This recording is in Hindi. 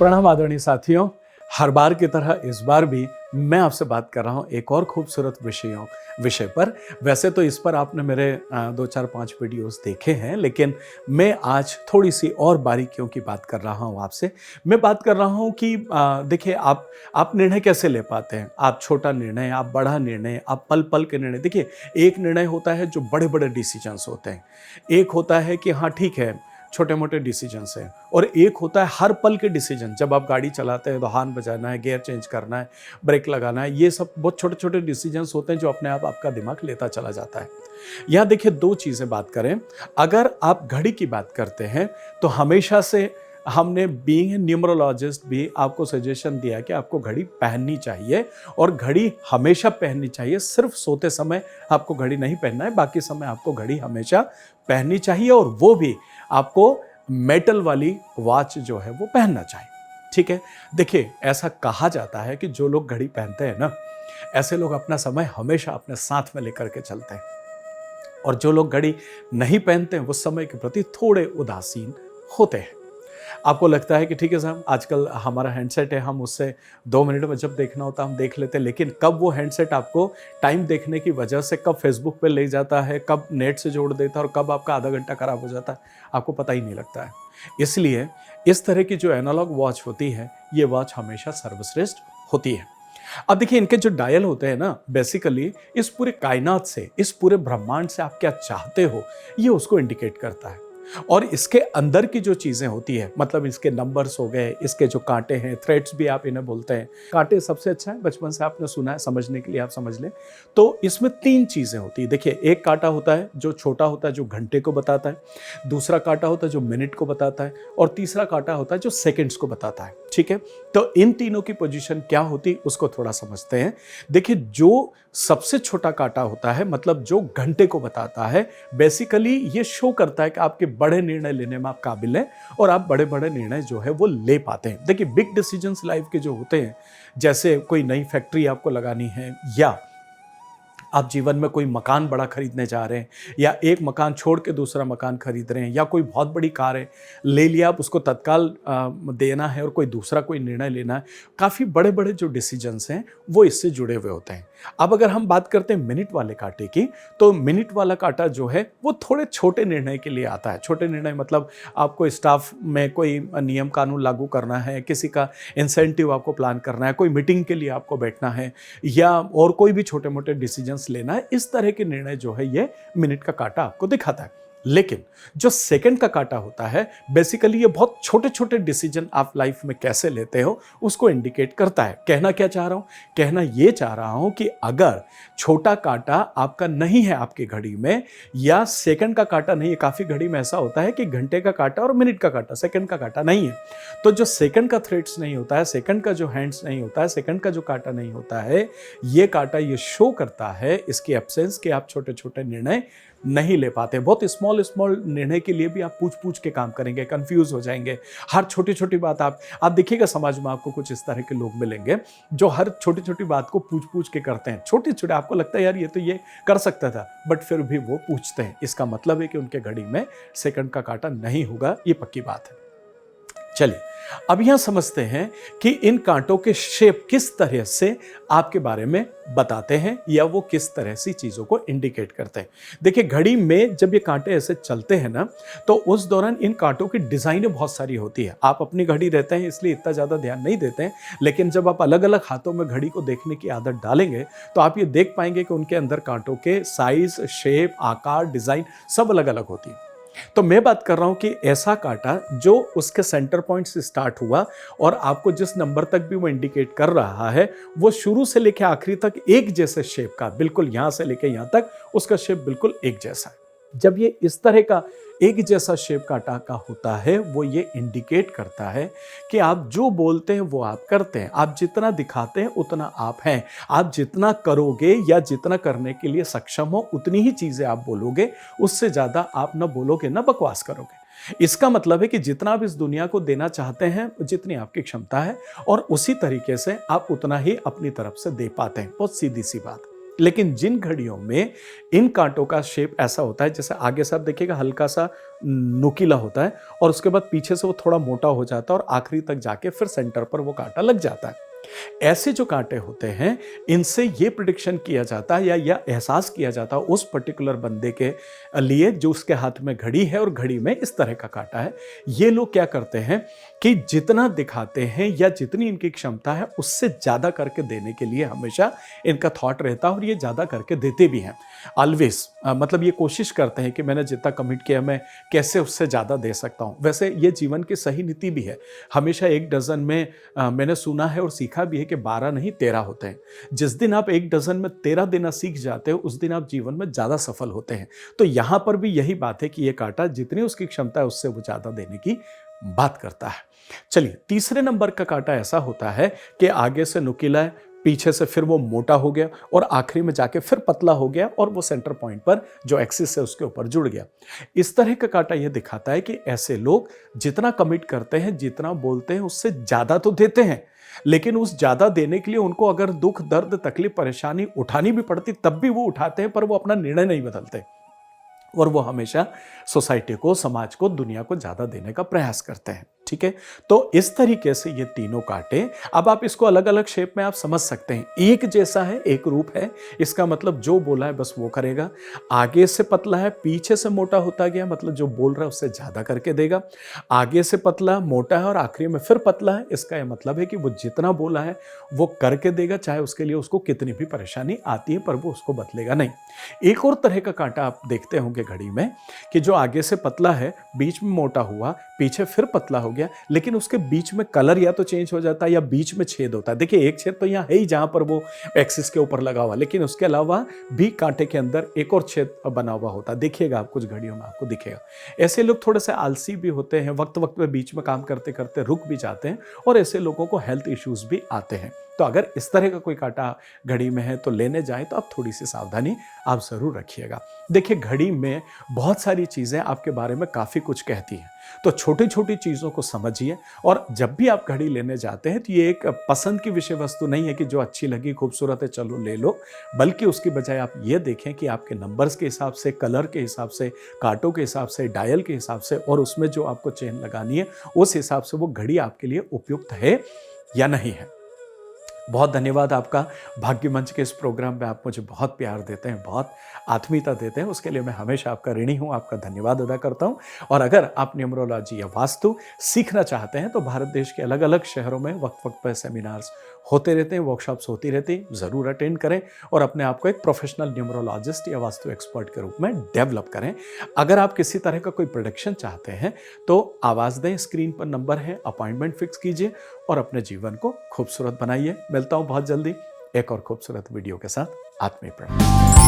प्रणाम आदरणीय साथियों, हर बार की तरह इस बार भी मैं आपसे बात कर रहा हूँ एक और खूबसूरत विषय पर। वैसे तो इस पर आपने मेरे 2-4-5 वीडियोस देखे हैं, लेकिन मैं आज थोड़ी सी और बारीकियों की बात कर रहा हूँ आपसे। मैं बात कर रहा हूँ कि देखिए आप निर्णय कैसे ले पाते हैं। आप छोटा निर्णय, आप बड़ा निर्णय, आप पल-पल के निर्णय। देखिए, एक निर्णय होता है जो बड़े-बड़े डिसीजंस होते हैं। एक होता है कि हाँ ठीक है, छोटे-मोटे डिसीजंस हैं, और एक होता है हर पल के डिसीजन। जब आप गाड़ी चलाते हैं तो हॉर्न बजाना है, गियर चेंज करना है, ब्रेक लगाना है, ये सब बहुत छोटे-छोटे डिसीजंस होते हैं जो अपने आप आपका दिमाग लेता चला जाता है। यहाँ देखिए 2 चीज़ें बात करें, अगर आप घड़ी की बात करते हैं तो हमेशा से हमने बीइंग ए न्यूमरोलॉजिस्ट भी आपको सजेशन दिया है कि आपको घड़ी पहननी चाहिए, और घड़ी हमेशा पहननी चाहिए। सिर्फ सोते समय आपको घड़ी नहीं पहनना है, बाकी समय आपको घड़ी हमेशा पहननी चाहिए, और वो भी आपको मेटल वाली वॉच जो है वो पहनना चाहिए। ठीक है, देखिए ऐसा कहा जाता है कि जो लोग घड़ी पहनते हैं ना, ऐसे लोग अपना समय हमेशा अपने साथ में लेकर के चलते हैं, और जो लोग घड़ी नहीं पहनते हैं वो समय के प्रति थोड़े उदासीन होते हैं। आपको लगता है कि ठीक है साहब, आजकल हमारा हैंडसेट है, हम उससे 2 मिनट में जब देखना होता है हम देख लेते हैं, लेकिन कब वो हैंडसेट आपको टाइम देखने की वजह से कब फेसबुक पे ले जाता है, कब नेट से जोड़ देता है, और कब आपका आधा घंटा खराब हो जाता है, आपको पता ही नहीं लगता है। इसलिए इस तरह की जो एनालॉग वॉच होती है, ये वॉच हमेशा सर्वश्रेष्ठ होती है। अब देखिए, इनके जो डायल होते हैं ना, बेसिकली इस पूरे कायनात से, इस पूरे ब्रह्मांड से आप क्या चाहते हो, ये उसको इंडिकेट करता है। और इसके अंदर की जो चीजें होती है, मतलब इसके नंबर्स हो गए, इसके जो कांटे हैं, थ्रेड्स भी आप इन्हें बोलते हैं। कांटे सबसे अच्छा है, बचपन से आपने सुना है, समझने के लिए आप समझ लें। तो इसमें 3 चीजें होती है। देखिए, एक कांटा होता है जो छोटा होता है, जो घंटे को बताता है, दूसरा कांटा होता है जो मिनट को बताता है, और तीसरा कांटा होता है जो सेकेंड्स को बताता है। ठीक है, तो इन तीनों की पोजीशन क्या होती, उसको थोड़ा समझते हैं। देखिए, जो सबसे छोटा कांटा होता है, मतलब जो घंटे को बताता है, बेसिकली ये शो करता है कि आपके बड़े निर्णय लेने में आप काबिल हैं, और आप बड़े बड़े निर्णय जो है वो ले पाते हैं। देखिए, बिग डिसीजंस लाइफ के जो होते हैं, जैसे कोई नई फैक्ट्री आपको लगानी है, या आप जीवन में कोई मकान बड़ा खरीदने जा रहे हैं, या एक मकान छोड़ के दूसरा मकान खरीद रहे हैं, या कोई बहुत बड़ी कार है ले लिया, आप उसको तत्काल देना है, और कोई दूसरा कोई निर्णय लेना है। काफ़ी बड़े बड़े जो डिसीजंस हैं वो इससे जुड़े हुए होते हैं। अब अगर हम बात करते हैं मिनट वाले कांटे की, तो मिनट वाला कांटा जो है वो थोड़े छोटे निर्णय के लिए आता है। छोटे निर्णय मतलब आपको स्टाफ में कोई नियम कानून लागू करना है, किसी का इंसेंटिव आपको प्लान करना है, कोई मीटिंग के लिए आपको बैठना है, या और कोई भी छोटे मोटे डिसीजंस लेना है। इस तरह के निर्णय जो है ये मिनट का कांटा आपको दिखाता है। लेकिन जो सेकंड का कांटा होता है, बेसिकली ये बहुत छोटे छोटे डिसीजन आप लाइफ में कैसे लेते हो उसको इंडिकेट करता है। कहना क्या चाह रहा हूं, कहना ये चाह रहा हूं कि अगर छोटा कांटा आपका नहीं है आपकी घड़ी में, या सेकंड का कांटा नहीं है, काफी घड़ी में ऐसा होता है कि घंटे का कांटा और मिनट का कांटा, सेकंड का कांटा नहीं है, तो जो सेकंड का थ्रेड्स नहीं होता है, सेकंड का जो हैंड्स नहीं होता है, सेकंड का जो कांटा नहीं होता है, ये कांटा ये शो करता है इसकी एब्सेंस कि आप छोटे छोटे निर्णय नहीं ले पाते। बहुत स्मॉल निर्णय के लिए भी आप पूछ पूछ के काम करेंगे, कंफ्यूज हो जाएंगे। हर छोटी छोटी बात आप देखिएगा, समाज में आपको कुछ इस तरह के लोग मिलेंगे जो हर छोटी छोटी बात को पूछ पूछ के करते हैं। छोटी छोटी आपको लगता है यार ये तो ये कर सकता था, बट फिर भी वो पूछते हैं। इसका मतलब है कि उनके घड़ी में सेकंड का कांटा नहीं होगा, ये पक्की बात है। चलिए, अब यहां समझते हैं कि इन कांटों के शेप किस तरह से आपके बारे में बताते हैं, या वो किस तरह से चीजों को इंडिकेट करते हैं। देखिए, घड़ी में जब ये कांटे ऐसे चलते हैं ना, तो उस दौरान इन कांटों की डिजाइनें बहुत सारी होती है। आप अपनी घड़ी रहते हैं इसलिए इतना ज्यादा ध्यान नहीं देते हैं, लेकिन जब आप अलग अलग हाथों में घड़ी को देखने की आदत डालेंगे तो आप ये देख पाएंगे कि उनके अंदर कांटों के साइज, शेप, आकार, डिजाइन सब अलग अलग होती है। तो मैं बात कर रहा हूं कि ऐसा कांटा जो उसके सेंटर पॉइंट से स्टार्ट हुआ, और आपको जिस नंबर तक भी वो इंडिकेट कर रहा है, वो शुरू से लेकर आखिरी तक एक जैसे शेप का, बिल्कुल यहां से लेकर यहां तक उसका शेप बिल्कुल एक जैसा है। जब ये इस तरह का एक जैसा शेप कांटा का होता है, वो ये इंडिकेट करता है कि आप जो बोलते हैं वो आप करते हैं। आप जितना दिखाते हैं उतना आप हैं। आप जितना करोगे या जितना करने के लिए सक्षम हो, उतनी ही चीजें आप बोलोगे। उससे ज्यादा आप न बोलोगे, न बकवास करोगे। इसका मतलब है कि जितना आप इस दुनिया को देना चाहते हैं, जितनी आपकी क्षमता है, और उसी तरीके से आप उतना ही अपनी तरफ से दे पाते हैं। बहुत सीधी सी बात। लेकिन जिन घड़ियों में इन कांटों का शेप ऐसा होता है, जैसे आगे से आप देखिएगा हल्का सा नुकीला होता है और उसके बाद पीछे से वो थोड़ा मोटा हो जाता है और आखिरी तक जाके फिर सेंटर पर वो कांटा लग जाता है। ऐसे जो कांटे होते हैं, इनसे ये प्रिडिक्शन किया जाता है या एहसास किया जाता है उस पर्टिकुलर बंदे के लिए जो उसके हाथ में घड़ी है और घड़ी में इस तरह का कांटा है। ये लोग क्या करते हैं कि जितना दिखाते हैं या जितनी इनकी क्षमता है उससे ज्यादा करके देने के लिए हमेशा इनका थॉट रहता है और ये ज्यादा करके देते भी हैं। ऑलवेज मतलब ये कोशिश करते हैं कि मैंने जितना कमिट किया मैं कैसे उससे ज्यादा दे सकता हूं। वैसे ये जीवन की सही नीति भी है। हमेशा एक डजन में मैंने सुना है और सीखा भी है कि 12 नहीं 13 होते हैं। जिस दिन आप एक डजन में 13 देना सीख जाते हो उस दिन आप जीवन में ज्यादा सफल होते हैं। तो यहां पर भी यही बात है कि यह कांटा जितनी उसकी क्षमता है उससे वो ज्यादा देने की बात करता है। चलिए, तीसरे नंबर का कांटा ऐसा होता है कि आगे से नुकीला है, पीछे से फिर वो मोटा हो गया और आखिरी में जाके फिर पतला हो गया और वो सेंटर पॉइंट पर जो एक्सिस है उसके ऊपर जुड़ गया। इस तरह का कांटा ये दिखाता है कि ऐसे लोग जितना कमिट करते हैं, जितना बोलते हैं उससे ज्यादा तो देते हैं, लेकिन उस ज्यादा देने के लिए उनको अगर दुख, दर्द, तकलीफ, परेशानी उठानी भी पड़ती तब भी वो उठाते हैं, पर वो अपना निर्णय नहीं बदलते और वो हमेशा सोसाइटी को, समाज को, दुनिया को ज्यादा देने का प्रयास करते हैं। ठीक है, तो इस तरीके से ये तीनों कांटे, अब आप इसको अलग अलग शेप में आप समझ सकते हैं। एक जैसा है, एक रूप है, इसका मतलब जो बोला है बस वो करेगा। आगे से पतला है, पीछे से मोटा होता गया, मतलब जो बोल रहा है उससे ज्यादा करके देगा। आगे से पतला, मोटा है और आखिरी में फिर पतला है, इसका यह मतलब है कि वो जितना बोला है वो करके देगा, चाहे उसके लिए उसको कितनी भी परेशानी आती है, पर वो उसको बदलेगा नहीं। एक और तरह का कांटा आप देखते होंगे घड़ी में कि जो आगे से पतला है, बीच में मोटा हुआ, पीछे फिर पतला हो गया, लेकिन उसके बीच में कलर या तो चेंज हो जाता है या बीच में छेद होता है। देखिए, एक छेद तो यहाँ है ही जहां पर वो एक्सिस के ऊपर लगा हुआ, लेकिन उसके अलावा भी कांटे के अंदर एक और छेद बना हुआ होता है। देखिएगा आप कुछ घड़ियों में आपको दिखेगा। ऐसे लोग थोड़े से आलसी भी होते हैं, वक्त वक्त में बीच में काम करते करते रुक भी जाते हैं और ऐसे लोगों को हेल्थ इश्यूज भी आते हैं। तो अगर इस तरह का कोई कांटा घड़ी में है तो लेने जाएं तो आप थोड़ी सी सावधानी आप जरूर रखिएगा। देखिए, घड़ी में बहुत सारी चीजें आपके बारे में काफी कुछ कहती हैं, तो छोटी छोटी चीजों को समझिए। और जब भी आप घड़ी लेने जाते हैं तो ये एक पसंद की विषय वस्तु नहीं है कि जो अच्छी लगी, खूबसूरत है, चलो ले लो, बल्कि उसकी बजाय आप ये देखें कि आपके नंबर्स के हिसाब से, कलर के हिसाब से, कांटों के हिसाब से, डायल के हिसाब से और उसमें जो आपको चेन लगानी है उस हिसाब से वो घड़ी आपके लिए उपयुक्त है या नहीं है। बहुत धन्यवाद आपका। भाग्य मंच के इस प्रोग्राम में आप मुझे बहुत प्यार देते हैं, बहुत आत्मीयता देते हैं, उसके लिए मैं हमेशा आपका ऋणी हूं, आपका धन्यवाद अदा करता हूं। और अगर आप न्यूमरोलॉजी या वास्तु सीखना चाहते हैं तो भारत देश के अलग अलग शहरों में वक्त वक्त पर सेमिनार्स होते रहते हैं, वर्कशॉप्स होती रहती हैं, ज़रूर अटेंड करें और अपने आप को एक प्रोफेशनल न्यूमरोलॉजिस्ट या वास्तु एक्सपर्ट के रूप में डेवलप करें। अगर आप किसी तरह का कोई प्रोडक्शन चाहते हैं तो आवाज़ दें, स्क्रीन पर नंबर है, अपॉइंटमेंट फिक्स कीजिए और अपने जीवन को खूबसूरत बनाइए। मिलता हूँ बहुत जल्दी एक और खूबसूरत वीडियो के साथ। आत्मीय प्रणाम।